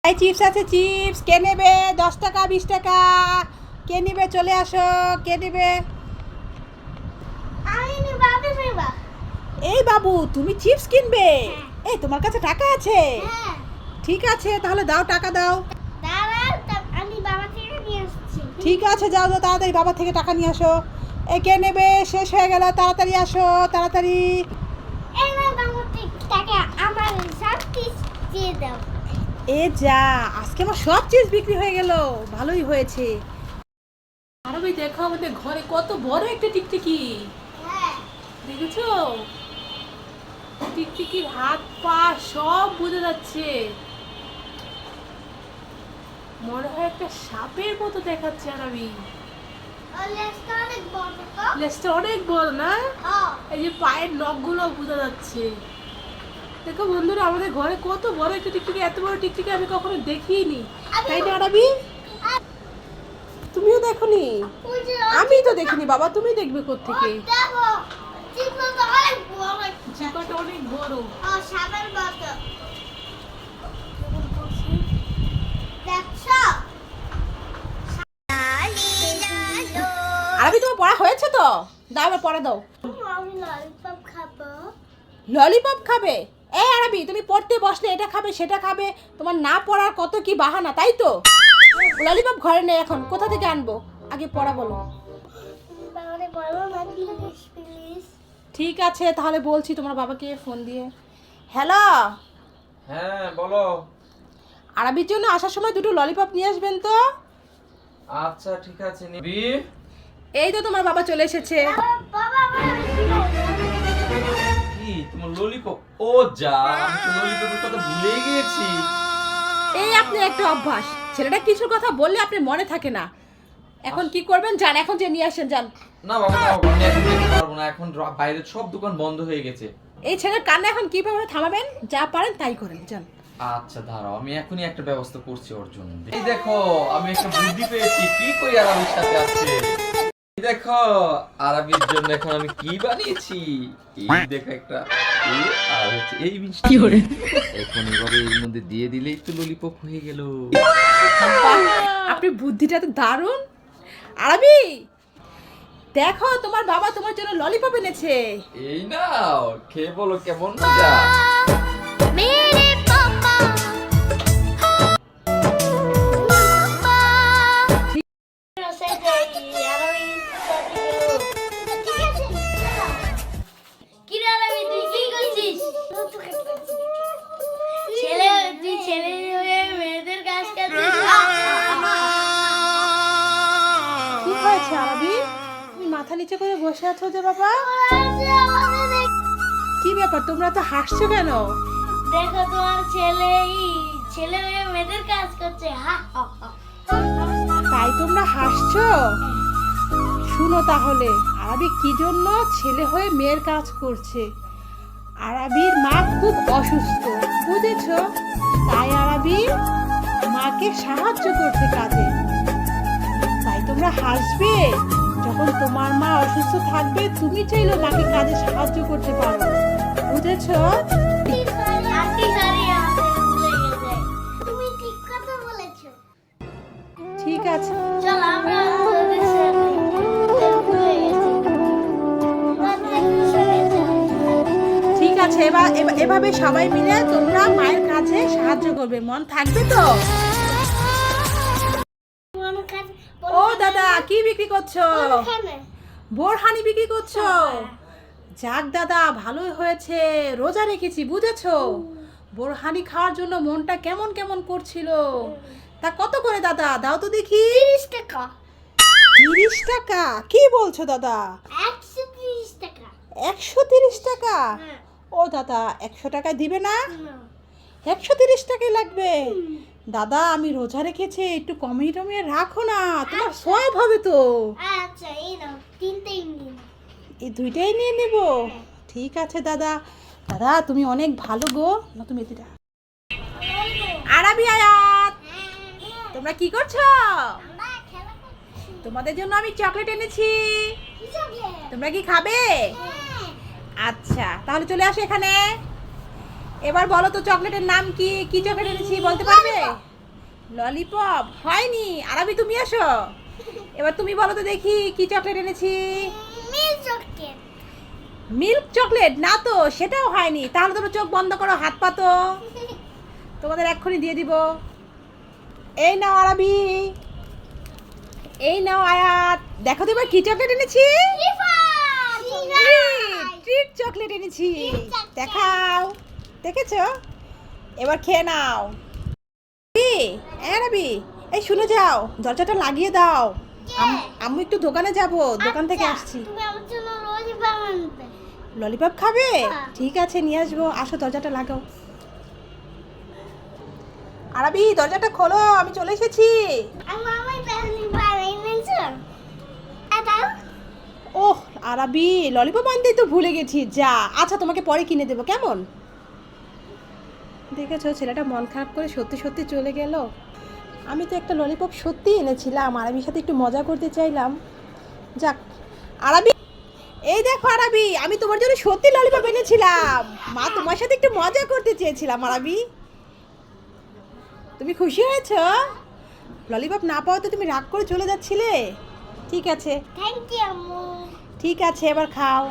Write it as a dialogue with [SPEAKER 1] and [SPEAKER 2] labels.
[SPEAKER 1] এই চিপস আছে, চিপস কে নেবে? 10 টাকা 20 টাকা কে নেবে? চলে আসো, কে নেবে? এই বাবু, তুমি চিপস কিনবে? এই তোমার কাছে টাকা আছে? ঠিক আছে, তাহলে দাও, টাকা দাও। ঠিক আছে, যাও যাও, তাড়াতাড়ি বাবা থেকে টাকা নিয়ে আসো। এই কে নেবে? শেষ হয়ে গেল, তাড়াতাড়ি আসো, তাড়াতাড়ি। এ যা, আজকে আমার সব চিপস বিক্রি হয়ে গেল, ভালোই হয়েছে। আর ওই দেখো, আমাদের ঘরে কত বড় একটা টিকটিকি, দেখেছো? টিকটিকির হাত পা সব বোঝা যাচ্ছে, মনে হয় একটা সাপের মতো দেখাচ্ছে। আর আমি লেজটা অনেক বড় না? এই যে পায়ের নখগুলো বোঝা যাচ্ছে। দেখো বন্ধুরা, আমাদের ঘরে কত বড় একটা টিকটিকি, এত বড় টিকটিকি আমি কখনো দেখিনি, তাই না আরবি? তুমিও দেখোনি? আমি তো দেখিনি বাবা, তুমি দেখবে কোত্থেকে? চিপাটা অনেক বড়। আরবি, তোমার পড়া হয়েছে তো? দাও, এবার পড়া দাও। ললিপপ খাবে? এই আরবি, তুমি পড়তে বসলে এটা খাবে সেটা খাবে, তোমার না পড়ার কত কি বাহানা, তাই তো? ললিপপ ঘরে নেই এখন, কোথা থেকে আনবো? আগে পড়া বলো। ঠিক আছে, তাহলে বলছি তোমার বাবাকে ফোন দিয়ে। হ্যালো।
[SPEAKER 2] হ্যাঁ বলো।
[SPEAKER 1] আরবির জন্য আসার সময় দুটো ললিপপ নিয়ে আসবেন তো।
[SPEAKER 2] আচ্ছা ঠিক আছে নিবি।
[SPEAKER 1] এই তো তোমার বাবা চলে এসেছে।
[SPEAKER 2] কি তোমার ললিপপ? ও যা, আমি তো ললিপপের কথা ভুলেই গিয়েছি।
[SPEAKER 1] এই আপনি একটা অভ্যাস, ছেলেটা কিছুর কথা বললে আপনি মনে থাকে না। এখন কি করবেন? যান, এখন যে নিয়ে আসেন, যান।
[SPEAKER 2] না বাবা না বাবা, আমি এখন যেতে পারবো না, এখন বাইরের সব দোকান বন্ধ হয়ে গেছে।
[SPEAKER 1] এই ছেলের কান্না এখন কিভাবে থামাবেন? যা পারেন তাই করেন, যান।
[SPEAKER 2] আচ্ছা দাঁড়াও, আমি এখনই একটা ব্যবস্থা করছি ওর জন্য। এই দেখো, আমি একটা বুদ্ধি পেয়েছি, কি করি আরবির সাথে আছে। এই দেখো, আরবির জন্য এখন আমি কি বানিয়েছি। এই দেখো একটা আর হচ্ছে এই মিষ্টি। কি করে এখন এভাবে এর মধ্যে দিয়ে দিলেই তো ললিপপ হয়ে গেল।
[SPEAKER 1] আপনি বুদ্ধিটা তো দারুণ। আরবি, দেখো তোমার বাবা তোমার জন্য ললিপপ এনেছে।
[SPEAKER 2] এই নাও, খেয়ে বলো কেমন মজা।
[SPEAKER 1] কি হয়েছে আরবি? তুমি মাথা নিচে করে বসে আছো যে বাবা? কি ব্যাপার, তোমরা তো হাসছো কেন?
[SPEAKER 3] দেখো তোমার ছেলে মেয়েদের কাজ করছে।
[SPEAKER 1] তাই তোমরা হাসছো? শুনো তাহলে, আরবি কি জন্য ছেলে হয়ে মেয়ের কাজ করছে। আরবির মা খুব অসুস্থ, বুঝেছো? তাই আরবি মাকে সাহায্য করছে কাজে। তাই তোমরা হাসবে। যখন তোমার মা অসুস্থ থাকবে, তুমি চাইলে মাকে কাজে সাহায্য করতে পারো, বুঝেছো?
[SPEAKER 3] তুমি ঠিক কথা বলেছো।
[SPEAKER 1] ঠিক আছে,
[SPEAKER 3] চল আমরা ওদের সাথে ভুলে গেছি।
[SPEAKER 1] ঠিক আছে। এভাবে সবাই মিলে তোমরা মায়ের কাছে সাহায্য করবে, মন থাকবে তো? ও দাদা, কি বিক্রি করছো? বোরহানি বিক্রি করছো? যাক দাদা, ভালোই হয়েছে, রোজা রেখেছি, বুঝেছো? বোরহানি খাওয়ার জন্য মনটা কেমন কেমন করছিল। তা কত করে দাদা? দাও তো দেখি।
[SPEAKER 3] 30 টাকা।
[SPEAKER 1] 30 টাকা? কি বলছো দাদা?
[SPEAKER 3] 130 টাকা।
[SPEAKER 1] 130 টাকা?
[SPEAKER 3] হ্যাঁ।
[SPEAKER 1] ও দাদা, 100 টাকায় দিবে না? 130 টাকাই লাগবে? দাদা, আমি রোজা রেখেছি, একটু কমিয়ে টমিয়ে রাখো না, তোমার সব হবে তো।
[SPEAKER 3] আচ্ছা এই নাও, তিনটেই নিন।
[SPEAKER 1] এই দুইটাই নিয়ে নেব? ঠিক আছে দাদা। দাদা তুমি অনেক ভালো গো। না তুমি এটা আরবি আয়াত, তোমরা কি করছো? তোমাদের জন্য আমি চকলেট এনেছি, তোমরা কি খাবে? আচ্ছা, তাহলে চলে আসো এখানে। এবার বলো তো চকলেটের নাম কি? কি চকলেট এনেছি বলতে পারবে? ললিপপ হয়নি। আরাবি তুমি আসো, এবার তুমি বলো তো দেখি কি চকলেট এনেছি।
[SPEAKER 3] Milk chocolate.
[SPEAKER 1] মিল্ক চকলেট না তো, সেটাও হয়নি। তাহলে তোমরা চোখ বন্ধ করো, হাত পাতো, তোমাদের এক্ষুনি দিয়ে দিব। এই নাও আরাবি, এই নাও আয়াত, দেখো তো এবার কি চকলেট এনেছি। ট্রিট চকলেট এনেছি, দেখাও, দেখেছো? এবার খেয়ে নাও। আরাবি এই শুনে যাও, দরজাটা লাগিয়ে দাও। আম্মু একটু দোকানে যাব, দোকান থেকে আসছি।
[SPEAKER 3] তুমি আমার জন্য ললিপপ আনবে।
[SPEAKER 1] ললিপপ খাবে?
[SPEAKER 3] হ্যাঁ।
[SPEAKER 1] ঠিক আছে নিয়ে আসবো, আসো দরজাটা লাগাও। আরাবি দরজাটা খোলো, আমি চলে এসেছি।
[SPEAKER 3] আমি পানি বানাই নিছো। দাও।
[SPEAKER 1] ওহ আরাবি, ললিপপ আনতেই তো ভুলে গেছি। যা, আচ্ছা তোমাকে পরে কিনে দেবো, কেমন? দেখেছো ছেলেটা মন খারাপ করে সত্যি সত্যি চলে গেল। আমি তো একটা ললিপপ সত্যি এনেছিলাম, আরাবির সাথে একটু মজা করতে চাইলাম। যাক আরাবি, এই দেখো আরাবি, আমি তোমার জন্য সত্যি ললিপপ এনেছিলাম। মা তোমার সাথে একটু মজা করতে চেয়েছিলাম। আরাবি তুমি খুশি হয়েছো? ললিপপ না পাওয়াতে তুমি রাগ করে চলে যাচ্ছিলে। ঠিক আছে,
[SPEAKER 3] থ্যাংক ইউ আম্মু।
[SPEAKER 1] ঠিক আছে, এবার খাও।